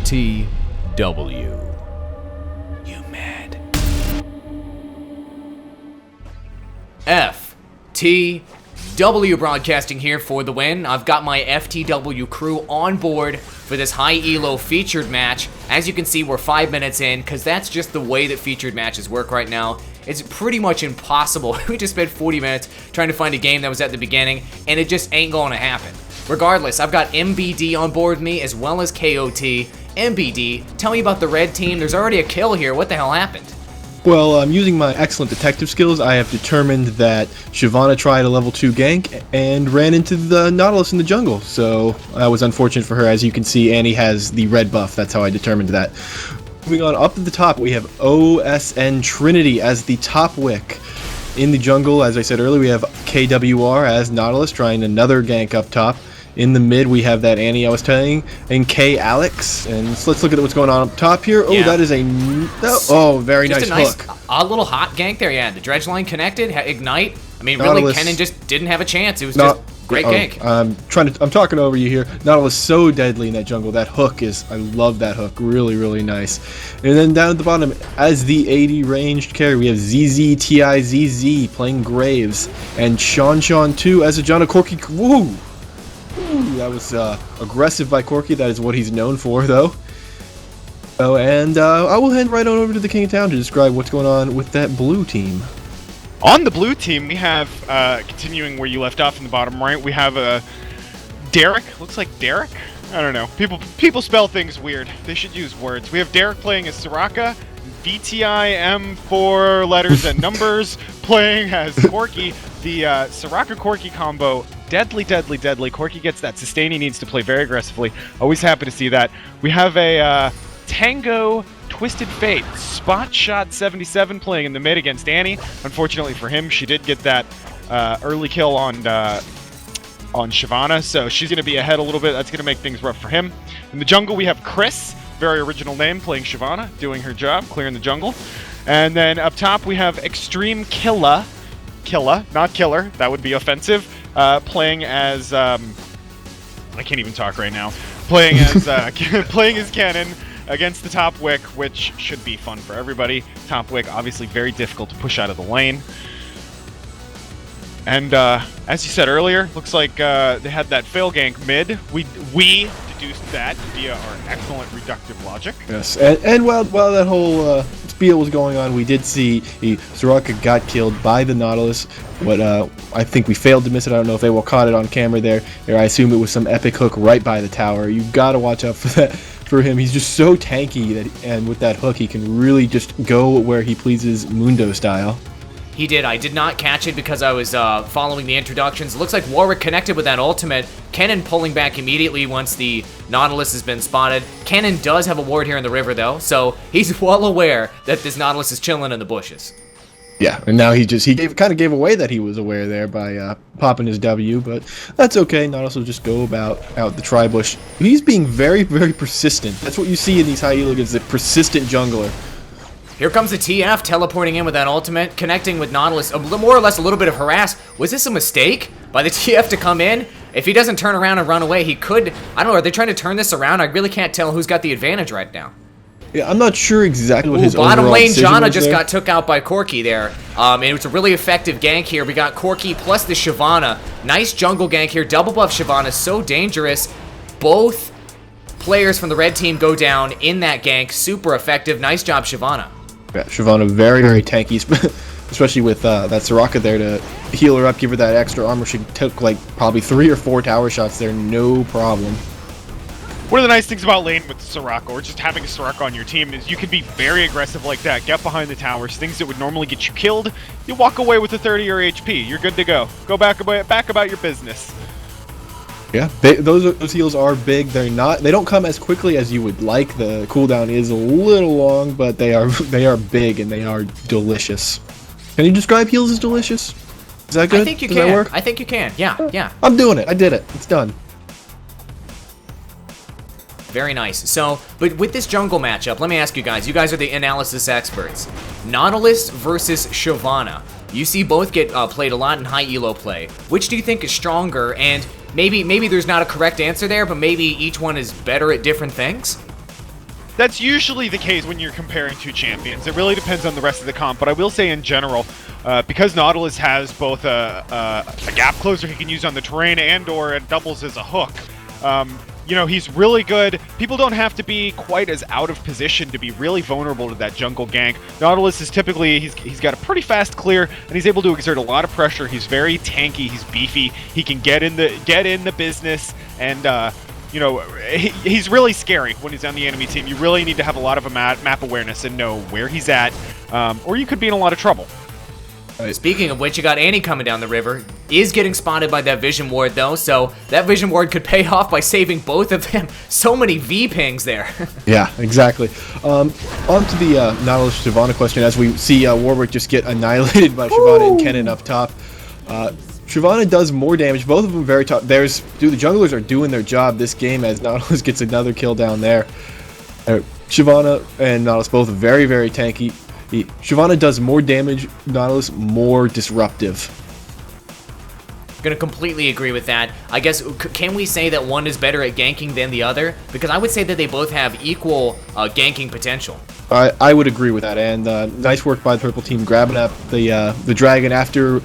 FTW. You mad? FTW broadcasting here for the win. I've got my FTW crew on board for this high elo featured match. As you can see, we're 5 minutes in, because that's just the way that featured matches work right now. It's pretty much impossible. We just spent 40 minutes trying to find a game that was at the beginning, and it just ain't going to happen. Regardless, I've got MBD on board with me, as well as KOT. MBD, tell me about the red team. There's already a kill here. What the hell happened? Well, using my excellent detective skills, I have determined that Shyvana tried a level 2 gank and ran into the Nautilus in the jungle. So that was unfortunate for her. As you can see, Annie has the red buff. That's how I determined that. Moving on up to the top, we have OSN Trinity as the top wick. In the jungle, as I said earlier, we have KWR as Nautilus trying another gank up top. In the mid, we have that Annie I was telling, and K Alex. And so let's look at what's going on up top here. Oh, yeah. That is very nice hook. A little hot gank there, yeah. The dredge line connected, ignite. I mean, Nautilus, really, Kennen just didn't have a chance. It was just great gank. I'm talking over you here. Nautilus so deadly in that jungle. That hook I love that hook. Really, really nice. And then down at the bottom, as the 80 ranged carry, we have ZZTIZZ playing Graves, and Sean 2 as a John Corky. Woo! Ooh, that was aggressive by Corky. That is what he's known for, though. Oh, and I will hand right on over to the King of Town to describe what's going on with that blue team. On the blue team, we have, continuing where you left off in the bottom right, we have Derek. Looks like Derek? I don't know. People spell things weird. They should use words. We have Derek playing as Soraka, VTIM 4 letters and numbers, playing as Corky. The Soraka-Corky combo, deadly, deadly, deadly. Corky gets that sustain he needs to play very aggressively. Always happy to see that. We have a Tango Twisted Fate, Spot Shot 77 playing in the mid against Annie. Unfortunately for him, she did get that early kill on Shyvana, so she's going to be ahead a little bit. That's going to make things rough for him. In the jungle, we have Chris, very original name, playing Shyvana, doing her job, clearing the jungle. And then up top, we have Extreme Killa, not Killer, that would be offensive, playing as, I can't even talk right now, playing as playing as Kennen against the top wick, which should be fun for everybody. Top wick, obviously very difficult to push out of the lane. And as you said earlier, looks like they had that fail gank mid. We deduced that via our excellent reductive logic. Yes, and while that whole spiel was going on, we did see Soraka got killed by the Nautilus. But I think we failed to miss it. I don't know if Awall caught it on camera there. I assume it was some epic hook right by the tower. You gotta watch out for that. For him, he's just so tanky and with that hook, he can really just go where he pleases, Mundo style. He did. I did not catch it because I was following the introductions. It looks like Warwick connected with that ultimate. Kennen pulling back immediately once the Nautilus has been spotted. Kennen does have a ward here in the river, though, so he's well aware that this Nautilus is chilling in the bushes. Yeah, and now he kind of gave away that he was aware there by popping his W, but that's okay. Nautilus will just go out the tri-bush. He's being very, very persistent. That's what you see in these high elo games, the persistent jungler. Here comes the TF teleporting in with that ultimate, connecting with Nautilus. More or less a little bit of harass. Was this a mistake by the TF to come in? If he doesn't turn around and run away, he could. I don't know, are they trying to turn this around? I really can't tell who's got the advantage right now. Yeah, I'm not sure exactly what his bottom lane Janna just there. got took out by Corky there. And it was a really effective gank here. We got Corky plus the Shyvana. Nice jungle gank here. Double buff Shyvana, so dangerous. Both players from the red team go down in that gank. Super effective. Nice job, Shyvana. Yeah, Shyvana very, very tanky, especially with that Soraka there to heal her up, give her that extra armor. She took like probably 3 or 4 tower shots there, no problem. One of the nice things about lane with Soraka, or just having a Soraka on your team, is you can be very aggressive like that, get behind the towers, things that would normally get you killed, you walk away with a 30 or HP, you're good to go. Go back about your business. Yeah, those heals are big. They don't come as quickly as you would like. The cooldown is a little long, but they are big and they are delicious. Can you describe heals as delicious? Is that good? I think you Does can. that work? I think you can. Yeah. I'm doing it. I did it. It's done. Very nice. So, but with this jungle matchup, let me ask you guys are the analysis experts. Nautilus versus Shyvana. You see both get played a lot in high elo play. Which do you think is stronger? And maybe there's not a correct answer there, but maybe each one is better at different things? That's usually the case when you're comparing two champions. It really depends on the rest of the comp, but I will say in general, because Nautilus has both a gap closer he can use on the terrain and/or it doubles as a hook. You know, he's really good. People don't have to be quite as out of position to be really vulnerable to that jungle gank. Nautilus is typically, he's got a pretty fast clear, and he's able to exert a lot of pressure. He's very tanky, he's beefy, he can get in the business, and you know, he's really scary when he's on the enemy team. You really need to have a lot of map awareness and know where he's at, or you could be in a lot of trouble. Speaking of which, you got Annie coming down the river. Is getting spotted by that vision ward though, so that vision ward could pay off by saving both of them. So many V pings there. Yeah, exactly. On to the Nautilus Shyvana question, as we see Warwick just get annihilated by Shyvana and Kennen up top. Shyvana does more damage, both of them very tough. The junglers are doing their job this game as Nautilus gets another kill down there. Shyvana and Nautilus both very, very tanky. Shyvana does more damage, Nautilus more disruptive. Gonna completely agree with that. I guess, can we say that one is better at ganking than the other? Because I would say that they both have equal ganking potential. I would agree with that, and nice work by the purple team grabbing up the dragon after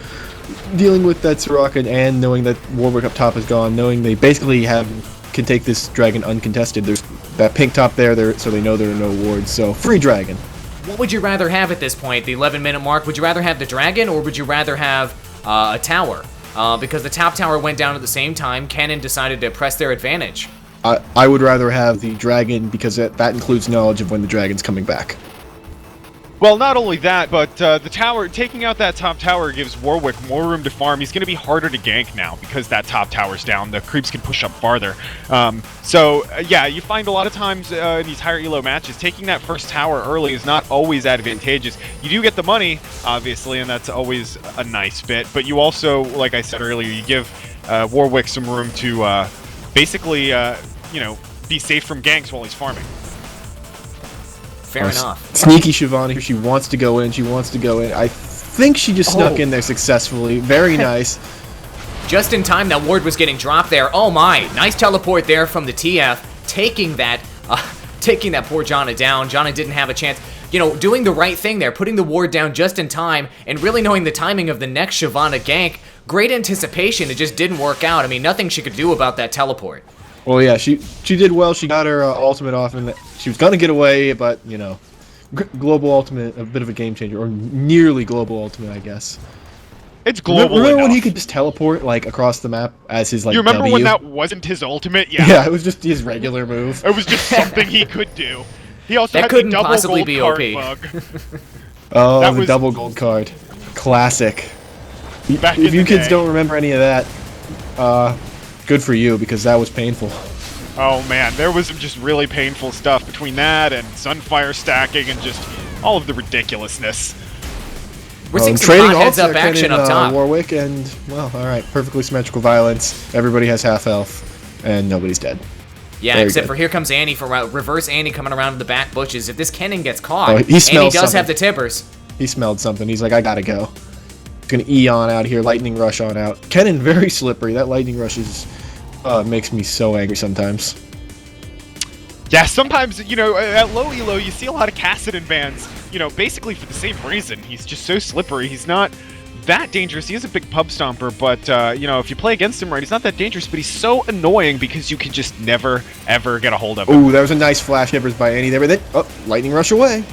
dealing with that Soraka and knowing that Warwick up top is gone, knowing they basically can take this dragon uncontested. There's that pink top there, so they know there are no wards, so free dragon. What would you rather have at this point, the 11-minute mark? Would you rather have the dragon, or would you rather have a tower? Because the top tower went down at the same time, Kennen decided to press their advantage. I would rather have the dragon because that includes knowledge of when the dragon's coming back. Well, not only that, but the tower, taking out that top tower gives Warwick more room to farm. He's going to be harder to gank now because that top tower's down. The creeps can push up farther. Yeah, you find a lot of times in these higher elo matches, taking that first tower early is not always advantageous. You do get the money, obviously, and that's always a nice bit. But you also, like I said earlier, you give Warwick some room to basically, you know, be safe from ganks while he's farming. Fair enough. Sneaky Shyvana, she wants to go in, I think she just snuck in there successfully. Very nice. Just in time, that ward was getting dropped there. Oh my, nice teleport there from the TF, taking that poor Janna down. Janna didn't have a chance. You know, doing the right thing there, putting the ward down just in time, and really knowing the timing of the next Shyvana gank. Great anticipation, it just didn't work out. I mean, nothing she could do about that teleport. Well, yeah, she did well. She got her ultimate off, and she was gonna get away, but you know, global ultimate, a bit of a game changer, or nearly global ultimate, I guess. It's global. Remember when he could just teleport like across the map as his like? You remember W? when that wasn't his ultimate? Yeah. Yeah, it was just his regular move. It was just something he could do. He also that had couldn't the double possibly gold be card OP. bug. Oh, the double gold card, classic. Back if you kids day. don't remember any of that, good for you because that was painful. Oh man, there was some just really painful stuff between that and Sunfire stacking and just all of the ridiculousness. We're seeing some hot heads-up action up top. Warwick and, well, alright, perfectly symmetrical violence. Everybody has half health, and nobody's dead. Yeah, Very except good. for here comes Annie for reverse Annie coming around the back bushes. If this Kennen gets caught, He Annie does smells have something. the tippers. He smelled something. He's like, I gotta go. He's gonna E on out here, lightning rush on out. Kennen, very slippery. That lightning rush is, makes me so angry sometimes. Yeah, sometimes, you know, at low elo, you see a lot of Kassadin bans, you know, basically for the same reason. He's just so slippery. He's not that dangerous. He is a big pub stomper, but, you know, if you play against him right, he's not that dangerous, but he's so annoying because you can just never, ever get a hold of him. Ooh, that was a nice flash hippers by Annie there, but then, lightning rush away.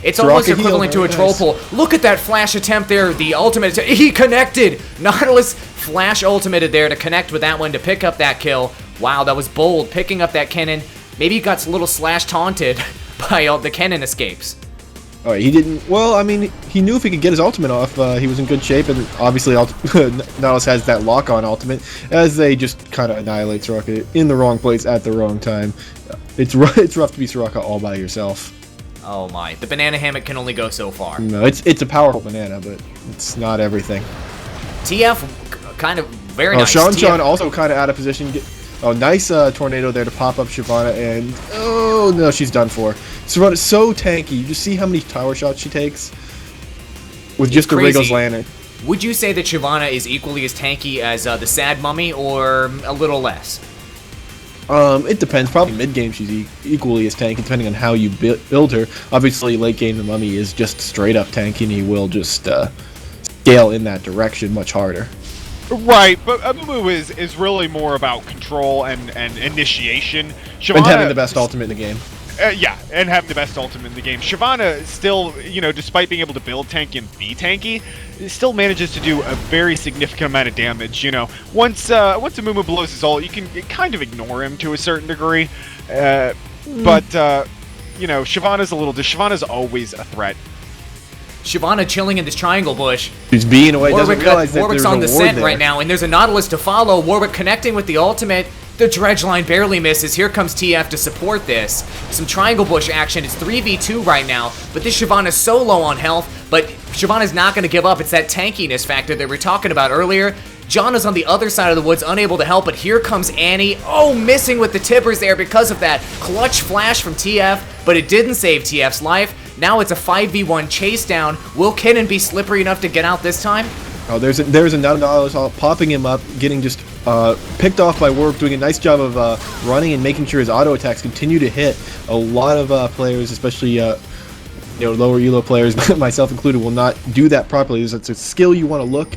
It's almost Rocket equivalent to heel, a very troll nice. pull. Look at that flash attempt there, the ultimate. He connected! Nautilus flash ultimated there to connect with that one to pick up that kill. Wow, that was bold, picking up that Kennen. Maybe he got a little slash taunted by the Kennen escapes. Alright, he didn't, well, I mean, he knew if he could get his ultimate off, he was in good shape, and obviously Nautilus has that lock-on ultimate, as they just kind of annihilate Soraka in the wrong place at the wrong time. It's rough to be Soraka all by yourself. Oh my, the banana hammock can only go so far. No, it's a powerful banana, but it's not everything. TF, kind of very nice. Sean TF also kind of out of position. Nice tornado there to pop up Shyvana, and oh no, she's done for. Shyvana's so tanky. You just see how many tower shots she takes with just the crazy. Wriggles Lantern. Would you say that Shyvana is equally as tanky as the Sad Mummy, or a little less? It depends. Probably mid game she's equally as tanky, depending on how you build her. Obviously, late game the Mummy is just straight up tanky, and he will just scale in that direction much harder. Right, but Amumu is really more about control and initiation. Shyvana, and having the best ultimate in the game. Yeah, and having the best ultimate in the game. Shyvana still, despite being able to build tanky and be tanky, still manages to do a very significant amount of damage. Once Amumu blows his ult, you can kind of ignore him to a certain degree. But Shyvana's always a threat. Shyvana chilling in this triangle bush. He's being away. Doesn't realize that Warwick's there's on the a ward scent there. right now, and there's a Nautilus to follow. Warwick connecting with the ultimate. The dredge line barely misses. Here comes TF to support this. Some triangle bush action. It's 3v2 right now, but this Shyvana's so low on health, but Shyvana's not going to give up. It's that tankiness factor that we were talking about earlier. Janna's on the other side of the woods, unable to help, but here comes Annie. Oh, missing with the tippers there because of that clutch flash from TF, but it didn't save TF's life. Now it's a 5v1 chase down. Will Kinnan be slippery enough to get out this time? Oh, there's a Nautilus popping him up, getting just picked off by Warwick, doing a nice job of running and making sure his auto attacks continue to hit. A lot of players, especially lower elo players, myself included, will not do that properly. It's a skill you want to look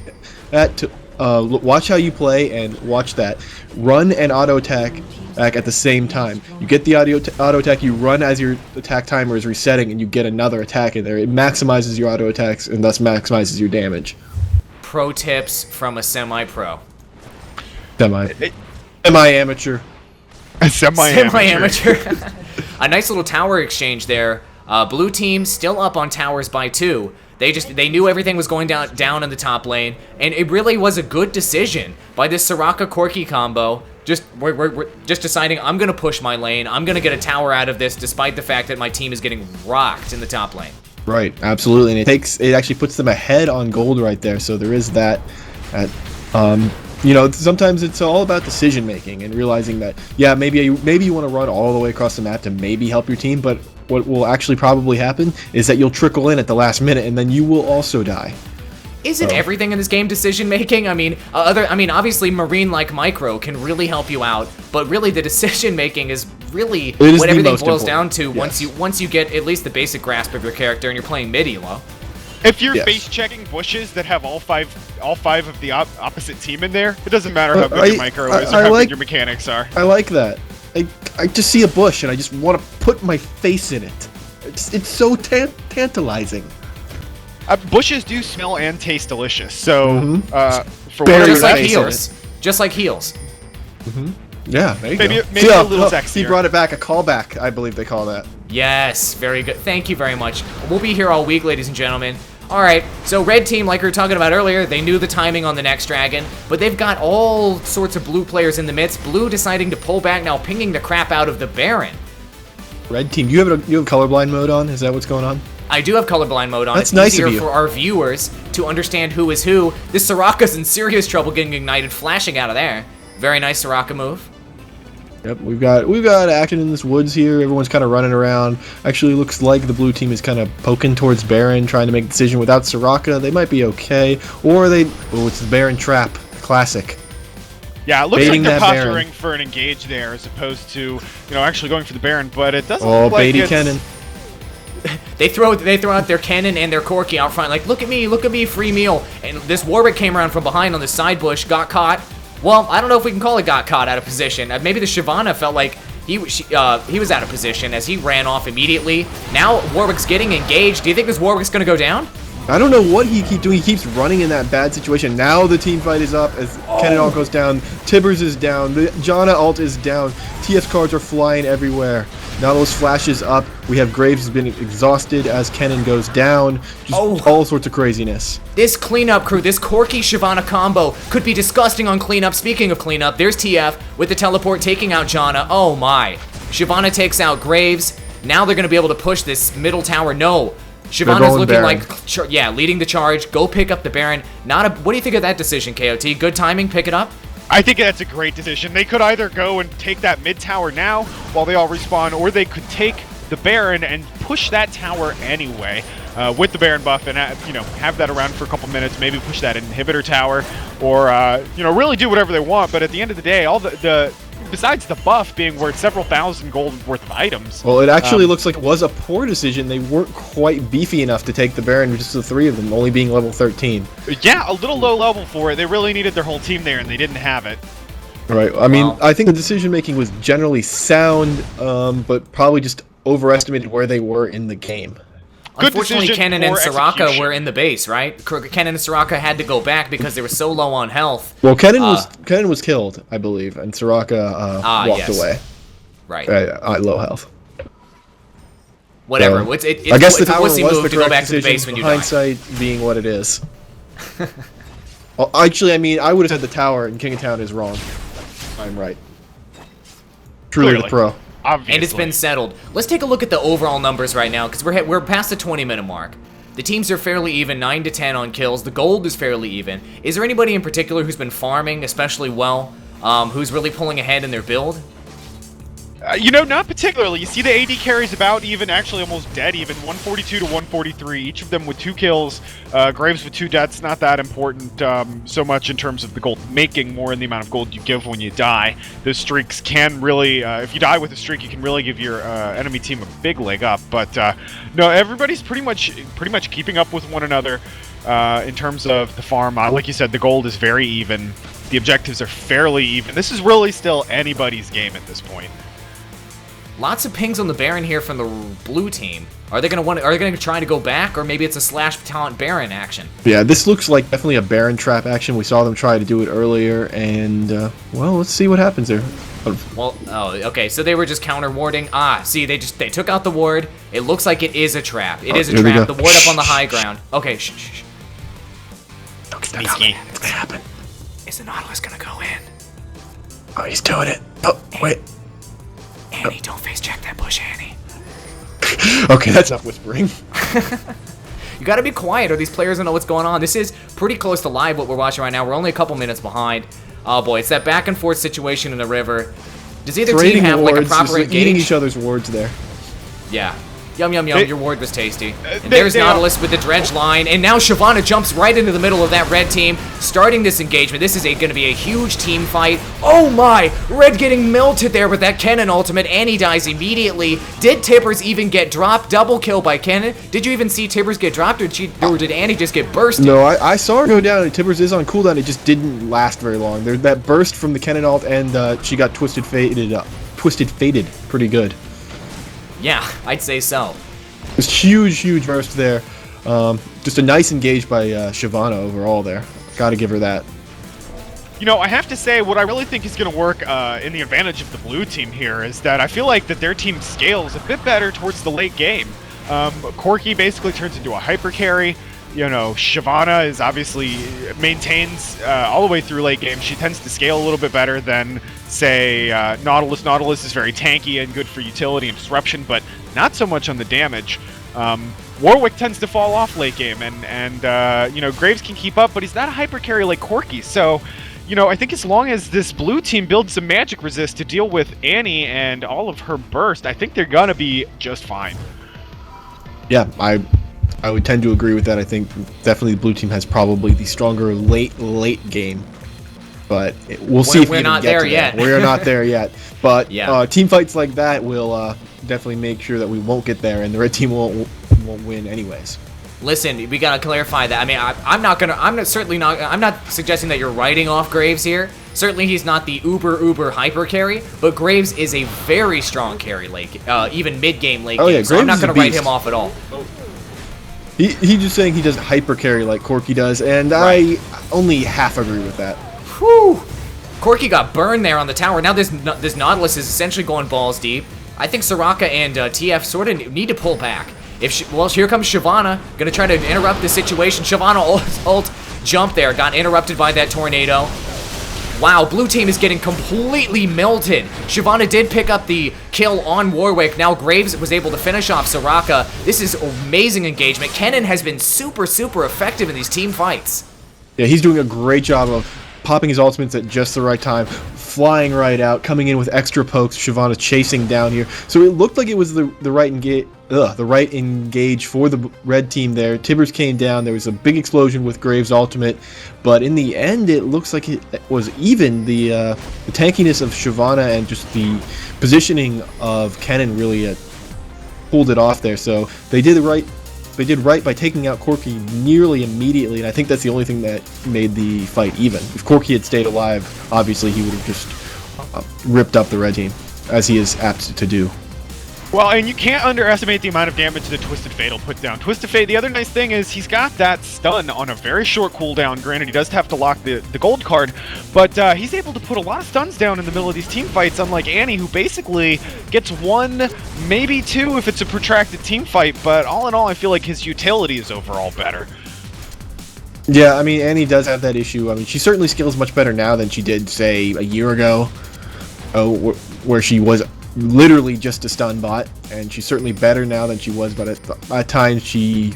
at to watch how you play and watch that. Run and auto attack at the same time. You get the auto attack, you run as your attack timer is resetting, and you get another attack in there. It maximizes your auto attacks and thus maximizes your damage. Pro tips from a semi-pro. Semi-amateur. Semi-amateur. A nice little tower exchange there. Blue team still up on towers by 2. They knew everything was going down in the top lane, and it really was a good decision by this Soraka Corki combo. We're just deciding, I'm gonna push my lane. I'm gonna get a tower out of this, despite the fact that my team is getting rocked in the top lane. Right, absolutely, and it actually puts them ahead on gold right there. So there is that. Sometimes it's all about decision making and realizing that, yeah, maybe you want to run all the way across the map to maybe help your team, but what will actually probably happen is that you'll trickle in at the last minute, and then you will also die. Isn't everything in this game decision making? I mean, obviously Marine like Micro can really help you out, but really the decision making is really what everything boils down to. Yes. Once you get at least the basic grasp of your character and you're playing mid elo. If you're base checking bushes that have all five of the opposite team in there, it doesn't matter how good your micro is or how good your mechanics are. I like that. I just see a bush and I just want to put my face in it. It's so tantalizing. Bushes do smell and taste delicious, so for just like heels. Just like heels. Yeah, there you go. Maybe a little sexier. He brought it back, a callback, I believe they call that. Yes, very good. Thank you very much. We'll be here all week, ladies and gentlemen. Alright, so red team, like we were talking about earlier, they knew the timing on the next dragon, but they've got all sorts of blue players in the midst. Blue deciding to pull back, now pinging the crap out of the Baron. Red team, you have colorblind mode on? Is that what's going on? I do have colorblind mode on. That's it's nice easier of you. for our viewers to understand who is who. This Soraka's in serious trouble getting ignited, flashing out of there. Very nice Soraka move. Yep, we've got action in this woods here. Everyone's kind of running around. Actually, looks like the blue team is kind of poking towards Baron, trying to make a decision. Without Soraka, they might be okay. Or it's the Baron trap. Classic. Yeah, it looks like they're posturing for an engage there as opposed to, actually going for the Baron, but it doesn't look like Beatty Cannon. They throw out their Cannon and their Corki out front, like, look at me, free meal. And this Warwick came around from behind on the side bush, got caught. Well, I don't know if we can call it got caught out of position. Maybe the Shyvana felt like he was out of position as he ran off immediately. Now Warwick's getting engaged. Do you think this Warwick's going to go down? I don't know what he keeps doing. He keeps running in that bad situation. Now the team fight is up as Cannon ult goes down. Tibbers is down. The Janna ult is down. TS cards are flying everywhere. Nautilus flashes up. We have Graves has been exhausted as Cannon goes down. Just all sorts of craziness. This cleanup crew, this Corki Shyvana combo could be disgusting on cleanup. Speaking of cleanup, there's TF with the teleport taking out Janna. Oh my. Shyvana takes out Graves. Now they're going to be able to push this middle tower. No. Shyvana's looking Baron. like, leading the charge. Go pick up the Baron. What do you think of that decision, KOT? Good timing, pick it up? I think that's a great decision. They could either go and take that mid tower now while they all respawn, or they could take the Baron and push that tower anyway with the Baron buff and have that around for a couple minutes, maybe push that inhibitor tower, or really do whatever they want. But at the end of the day, all the besides the buff being worth several thousand gold worth of items. Well, it actually looks like it was a poor decision. They weren't quite beefy enough to take the Baron with just the 3 of them, only being level 13. Yeah, a little low level for it. They really needed their whole team there, and they didn't have it. Right. I mean, I think the decision making was generally sound, but probably just overestimated where they were in the game. Good Unfortunately, decision, Kennen and poor Soraka execution. were in the base, right? Kennen and Soraka had to go back because they were so low on health. Well, Kennen was killed, I believe, and Soraka walked away. Right. At low health. Whatever. So, It's I guess the it's a tower was wussy the move to go correct back to the decision, base when you die. hindsight being what it is. Well, actually, I mean, I would have said the tower and King of Town is wrong. I'm right. Truly Clearly. the pro. Obviously. And it's been settled. Let's take a look at the overall numbers right now, because we're past the 20-minute mark. The teams are fairly even, 9 to 10 on kills. The gold is fairly even. Is there anybody in particular who's been farming especially well, who's really pulling ahead in their build? You know, not particularly. You see the AD carries about even, actually almost dead even, 142 to 143, each of them with 2 kills. Graves with 2 deaths, not that important so much in terms of the gold making, more in the amount of gold you give when you die. Those streaks can really, if you die with a streak, you can really give your enemy team a big leg up. But no, everybody's pretty much keeping up with one another in terms of the farm. Like you said, the gold is very even. The objectives are fairly even. This is really still anybody's game at this point. Lots of pings on the Baron here from the blue team. Are they gonna try to go back, or maybe it's a slash taunt Baron action? Yeah, this looks like definitely a Baron trap action. We saw them try to do it earlier, and well, let's see what happens there. Well, oh, okay, so they were just counter warding. See, they took out the ward. It looks like it is a trap. It is a here we trap. go. The ward up on the high ground. Okay, shh. Don't get that coming. It's gonna happen. Is the Nautilus gonna go in? Oh, he's doing it. Oh, wait. Annie, don't face check that bush, Annie. Okay, that's enough whispering. You gotta be quiet, or these players don't know what's going on. This is pretty close to live, what we're watching right now. We're only a couple minutes behind. Oh boy, it's that back and forth situation in the river. Does either team have like a proper eating engage? each other's wards there. Yeah. Yum, yum, yum. Your ward was tasty. And they- there's they Nautilus with the dredge line. And now Shyvana jumps right into the middle of that red team, starting this engagement. This is going to be a huge team fight. Oh my! Red getting melted there with that Kennen ultimate. Annie dies immediately. Did Tibbers even get dropped? Double kill by Kennen. Did you even see Tibbers get dropped, or did Annie just get bursted? No, I saw her go down, and Tibbers is on cooldown. It just didn't last very long. There's that burst from the Kennen ult, and she got twisted faded pretty good. Yeah, I'd say so. This huge burst there. Just a nice engage by Shyvana overall there. Gotta give her that. You know, I have to say, what I really think is going to work in the advantage of the blue team here is that I feel like that their team scales a bit better towards the late game. Corki basically turns into a hyper carry. You know, Shyvana is obviously maintains all the way through late game. She tends to scale a little bit better than, say, Nautilus. Nautilus is very tanky and good for utility and disruption, but not so much on the damage. Warwick tends to fall off late game, and you know, Graves can keep up, but he's not a hyper carry like Corki. So, you know, I think as long as this blue team builds some magic resist to deal with Annie and all of her burst, I think they're gonna be just fine. Yeah, I would tend to agree with that. I think definitely the blue team has probably the stronger late game, but we'll see if We're we not get there to yet. that. We're not there yet, but Yeah. team fights like that will definitely make sure that we won't get there, and the red team won't win anyways. Listen, we gotta clarify that. I mean, I'm not suggesting that you're writing off Graves here. Certainly, he's not the uber hyper carry, but Graves is a very strong carry late, even mid game late game. Yeah, So I'm Graves not is a gonna write beast. him off at all. He's just saying he doesn't hyper carry like Corki does, and I only half agree with that. Whew! Corki got burned there on the tower. Now this Nautilus is essentially going balls deep. I think Soraka and TF sort of need to pull back. Well, here comes Shyvana, gonna try to interrupt the situation. Shyvana ult jump there, got interrupted by that tornado. Wow, blue team is getting completely melted. Shyvana did pick up the kill on Warwick. Now Graves was able to finish off Soraka. This is amazing engagement. Kennen has been super effective in these team fights. Yeah, he's doing a great job of popping his ultimates at just the right time, flying right out, coming in with extra pokes. Shyvana chasing down here. So it looked like it was the right the right engage for the red team there. Tibbers came down. There was a big explosion with Graves' ultimate, but in the end, it looks like it was even. The tankiness of Shyvana and just the positioning of Kennen really pulled it off there. So they did right. They did right by taking out Corky nearly immediately, and I think that's the only thing that made the fight even. If Corky had stayed alive, obviously he would have just ripped up the red team, as he is apt to do. Well, and you can't underestimate the amount of damage the Twisted Fate'll put down. Twisted Fate, the other nice thing is he's got that stun on a very short cooldown. Granted, he does have to lock the gold card, but he's able to put a lot of stuns down in the middle of these team fights, unlike Annie, who basically gets one, maybe two if it's a protracted team fight, but all in all, I feel like his utility is overall better. Yeah, I mean, Annie does have that issue. I mean, she certainly scales much better now than she did, say, a year ago, where she was literally just a stun bot, and she's certainly better now than she was, but at times she,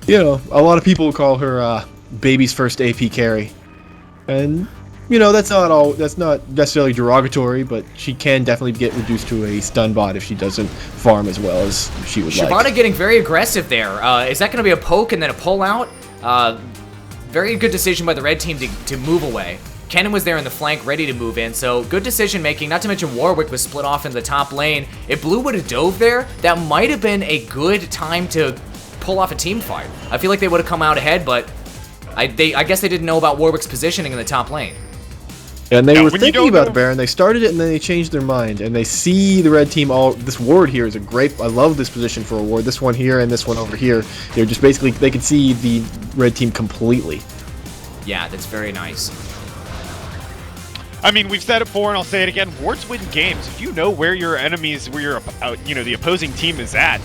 you know, a lot of people call her baby's first AP carry, and you know, that's not necessarily derogatory, but she can definitely get reduced to a stun bot if she doesn't farm as well as she would like. Shyvana getting very aggressive there. Is that going to be a poke and then a pull out? Very good decision by the red team to move away. Kennen was there in the flank, ready to move in, so good decision making, not to mention Warwick was split off in the top lane. If Blue would have dove there, that might have been a good time to pull off a team fight. I feel like they would have come out ahead, but I guess they didn't know about Warwick's positioning in the top lane. And they were thinking about Baron, they started it and then they changed their mind, and they see the red team this ward here is a great, I love this position for a ward, this one here and this one over here. They're just basically, they can see the red team completely. Yeah, that's very nice. I mean, we've said it before, and I'll say it again. Wards win games. If you know where your enemies, the opposing team is at,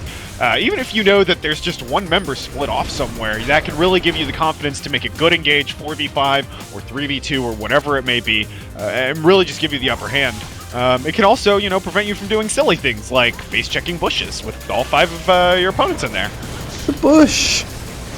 even if you know that there's just one member split off somewhere, that can really give you the confidence to make a good engage 4v5 or 3v2 or whatever it may be, and really just give you the upper hand. It can also, you know, prevent you from doing silly things like face-checking bushes with all 5 of your opponents in there. The bush!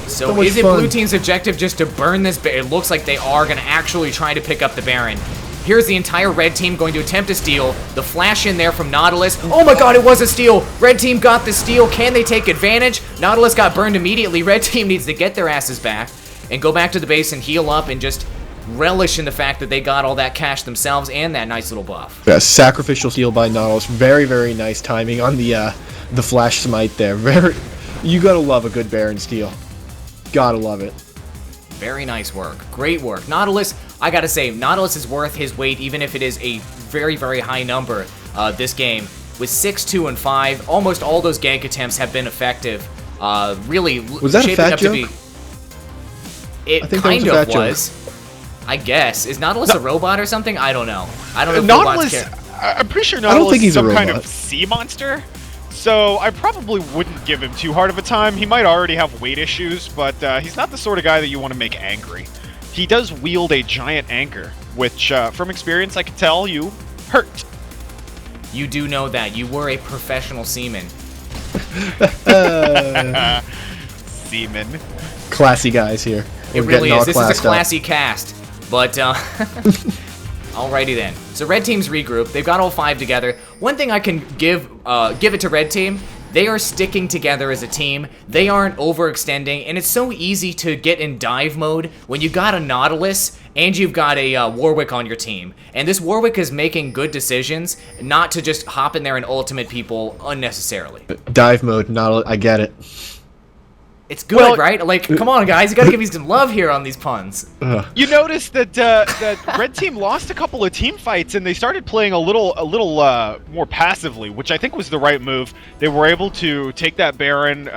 So is it Blue Team's objective just to burn this? It looks like they are going to actually try to pick up the Baron. Here's the entire red team going to attempt to steal. The flash in there from Nautilus. Oh my god, it was a steal. Red team got the steal. Can they take advantage? Nautilus got burned immediately. Red team needs to get their asses back and go back to the base and heal up and just relish in the fact that they got all that cash themselves and that nice little buff. Yeah, sacrificial steal by Nautilus. Very, very nice timing on the flash smite there. You gotta love a good Baron steal. Gotta love it. Very nice work. Great work. Nautilus, I gotta say, Nautilus is worth his weight, even if it is a very, very high number this game. With 6, 2, and 5, almost all those gank attempts have been effective. Really was that shaping a fat up joke? to be. It kind of was. I guess. Is Nautilus a robot or something? I don't know. I don't know if Nautilus, robots care. I'm pretty sure Nautilus he's is some a kind robot. of sea monster. So I probably wouldn't give him too hard of a time. He might already have weight issues, but he's not the sort of guy that you want to make angry. He does wield a giant anchor, which, from experience, I can tell you, hurt. You do know that. You were a professional seaman. Seaman. Classy guys here. It really is. This is a classy cast. But, alrighty then. So red team's regroup. They've got all 5 together. One thing I can give it to red team, they are sticking together as a team. They aren't overextending, and it's so easy to get in dive mode when you got a Nautilus and you've got a Warwick on your team. And this Warwick is making good decisions, not to just hop in there and ultimate people unnecessarily. Dive mode, Nautilus, I get it. It's good, right? Like, come on, guys, you gotta give me some love here on these puns. You notice that that red team lost a couple of team fights, and they started playing a little more passively, which I think was the right move. They were able to take that Baron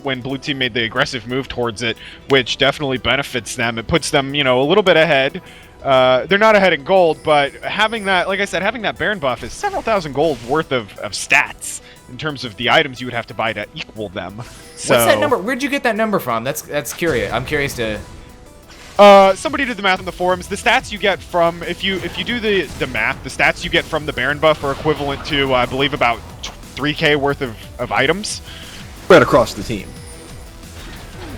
when blue team made the aggressive move towards it, which definitely benefits them. It puts them, you know, a little bit ahead. They're not ahead in gold, but having that, like I said, having that Baron buff is several thousand gold worth of stats in terms of the items you would have to buy to equal them. So, what's that number? Where'd you get that number from? That's curious. I'm curious to. Somebody did the math on the forums. The stats you get from if you do the math, the stats you get from the Baron buff are equivalent to I believe about 3K worth of items. Spread across the team.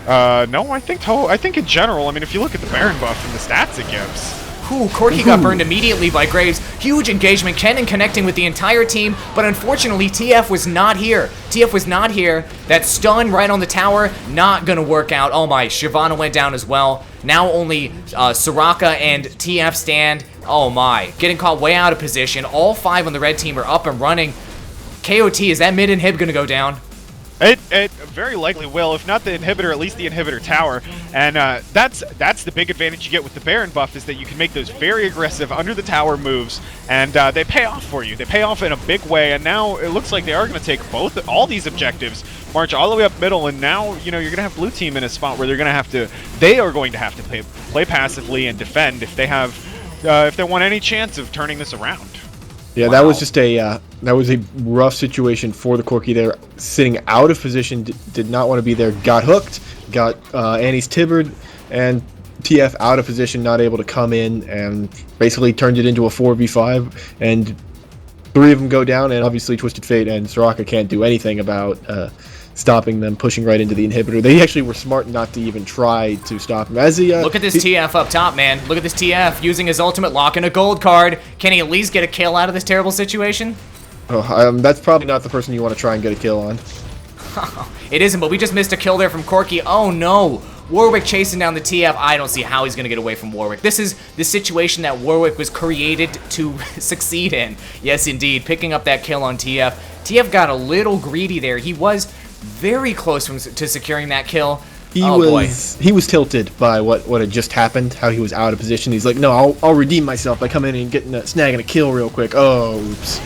No, I think in general. I mean, if you look at the Baron buff and the stats it gives. Whew, Corky got burned immediately by Graves. Huge engagement. Kennen connecting with the entire team, but unfortunately, TF was not here. TF was not here. That stun right on the tower, not gonna work out. Oh my, Shyvana went down as well. Now only Soraka and TF stand. Oh my, getting caught way out of position. All 5 on the red team are up and running. KOT, is that mid inhib gonna go down? It very likely will, if not the inhibitor, at least the inhibitor tower. And that's the big advantage you get with the Baron buff, is that you can make those very aggressive under the tower moves, and they pay off for you. They pay off in a big way, and now it looks like they are going to take all these objectives, march all the way up middle, and now you're going to have blue team in a spot where they are going to have to play passively and defend if they want any chance of turning this around. Yeah, wow. That was just a rough situation for the Corky there. Sitting out of position, did not want to be there. Got hooked, got Annie's Tibbard, and TF out of position, not able to come in, and basically turned it into a 4v5. And 3 of them go down, and obviously Twisted Fate and Soraka can't do anything about stopping them, pushing right into the inhibitor. They actually were smart not to even try to stop him. Look at this TF up top, man. Look at this TF using his ultimate lock and a gold card. Can he at least get a kill out of this terrible situation? Oh, that's probably not the person you want to try and get a kill on. It isn't, but we just missed a kill there from Corky. Oh no. Warwick chasing down the TF. I don't see how he's going to get away from Warwick. This is the situation that Warwick was created to succeed in. Yes, indeed. Picking up that kill on TF. TF got a little greedy there. He was very close to securing that kill. He was tilted by what had just happened, how he was out of position. He's like, no, I'll redeem myself by coming in and snagging a kill real quick. Oh, oops.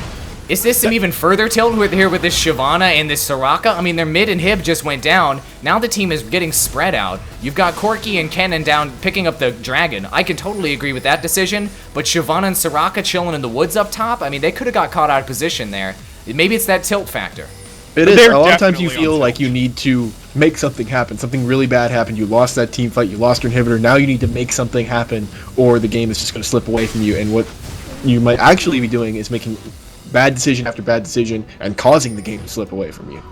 Is this some even further tilt here with this Shyvana and this Soraka? I mean, their mid and hib just went down. Now the team is getting spread out. You've got Corky and Kennen down picking up the dragon. I can totally agree with that decision, but Shyvana and Soraka chilling in the woods up top, I mean, they could have got caught out of position there. Maybe it's that tilt factor. It is. A lot of times you feel like you need to make something happen. Something really bad happened. You lost that team fight. You lost your inhibitor. Now you need to make something happen, or the game is just going to slip away from you. And what you might actually be doing is making bad decision after bad decision and causing the game to slip away from you.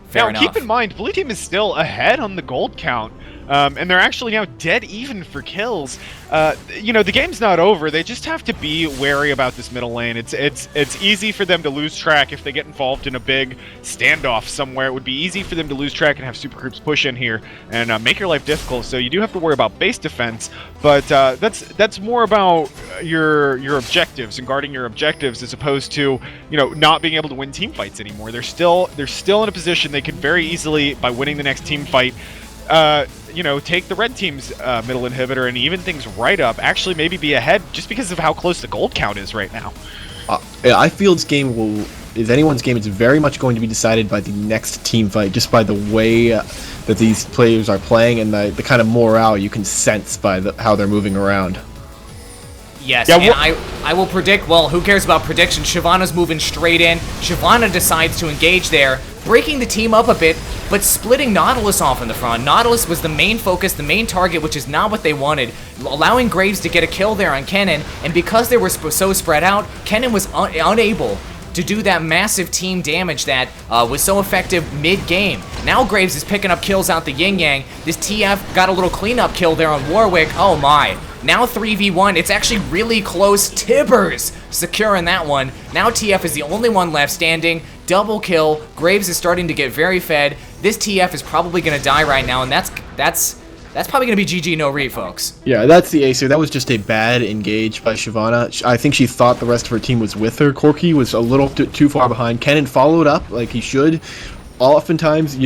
Fair enough. Keep in mind, blue team is still ahead on the gold count. And they're actually now dead even for kills. The game's not over. They just have to be wary about this middle lane. It's easy for them to lose track if they get involved in a big standoff somewhere. It would be easy for them to lose track and have supergroups push in here and make your life difficult. So you do have to worry about base defense, but that's more about your objectives and guarding your objectives as opposed to not being able to win team fights anymore. They're still in a position they could very easily, by winning the next team fight, take the red team's middle inhibitor and even things right up, actually maybe be ahead just because of how close the gold count is right now. I feel this game is anyone's game. It's very much going to be decided by the next team fight, just by the way that these players are playing and the kind of morale you can sense by how they're moving around. Yes, yeah, and I will predict, well, who cares about predictions? Shyvana's moving straight in. Shyvana decides to engage there, breaking the team up a bit, but splitting Nautilus off in the front. Nautilus was the main focus, the main target, which is not what they wanted, allowing Graves to get a kill there on Kennen, and because they were so spread out, Kennen was unable to do that massive team damage that was so effective mid-game. Now Graves is picking up kills out the yin-yang. This TF got a little cleanup kill there on Warwick. Oh my. Now 3v1. It's actually really close. Tibbers securing that one. Now TF is the only one left standing. Double kill. Graves is starting to get very fed. This TF is probably going to die right now, and that's probably going to be GG no re, folks. Yeah, that's the ace here. That was just a bad engage by Shyvana. I think she thought the rest of her team was with her. Corky was a little too far behind. Kennen followed up like he should. Oftentimes,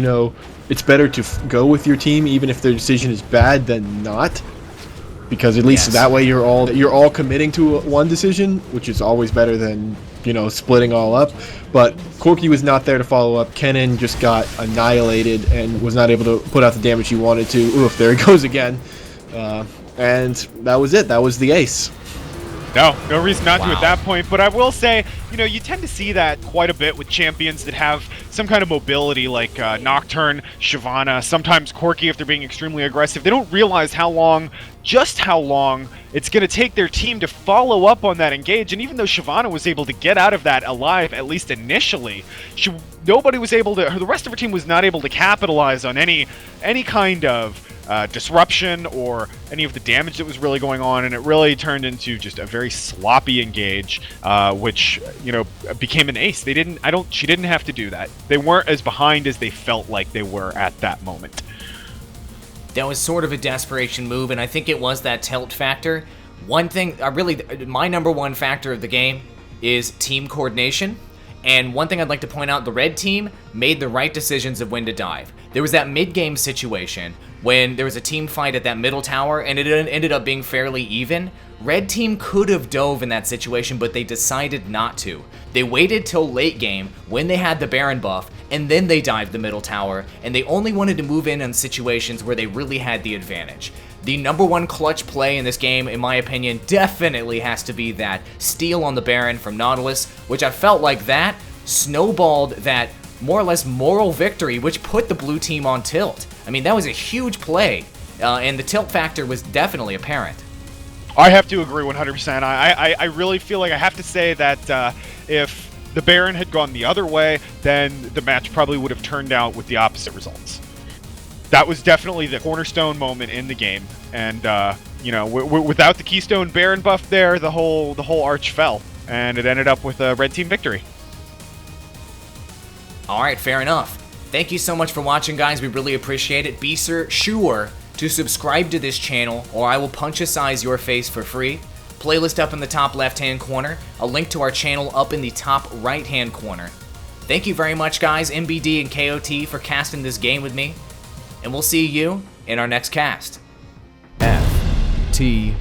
it's better to go with your team even if their decision is bad than not. Because at least that way you're all committing to one decision, which is always better than splitting all up. But Corky was not there to follow up. Kennen just got annihilated and was not able to put out the damage he wanted to. Oof, there he goes again. And that was it. That was the ace. No reason not to at that point. But I will say, you tend to see that quite a bit with champions that have some kind of mobility, like Nocturne, Shyvana, sometimes Corky if they're being extremely aggressive. They don't realize just how long it's going to take their team to follow up on that engage. And even though Shyvana was able to get out of that alive, at least initially, nobody was able to, the rest of her team was not able to capitalize on any kind of disruption or any of the damage that was really going on, and it really turned into just a very sloppy engage, which became an ace. She didn't have to do that. They weren't as behind as they felt like they were at that moment. That was sort of a desperation move, and I think it was that tilt factor. One thing, my number one factor of the game is team coordination. And one thing I'd like to point out, the red team made the right decisions of when to dive. There was that mid-game situation when there was a team fight at that middle tower and it ended up being fairly even. Red team could have dove in that situation, but they decided not to. They waited till late game when they had the Baron buff, and then they dived the middle tower, and they only wanted to move in situations where they really had the advantage. The number one clutch play in this game, in my opinion, definitely has to be that steal on the Baron from Nautilus, which I felt like that snowballed that more or less moral victory, which put the blue team on tilt. I mean, that was a huge play, and the tilt factor was definitely apparent. I have to agree 100%. I really feel like I have to say that if the Baron had gone the other way, then the match probably would have turned out with the opposite results. That was definitely the cornerstone moment in the game, and without the Keystone Baron buff there, the whole arch fell, and it ended up with a red team victory. Alright, fair enough. Thank you so much for watching, guys. We really appreciate it. Be sure to subscribe to this channel, or I will punch-a-size your face for free. Playlist up in the top left-hand corner. A link to our channel up in the top right-hand corner. Thank you very much, guys, MBD and KOT, for casting this game with me. And we'll see you in our next cast. FTW.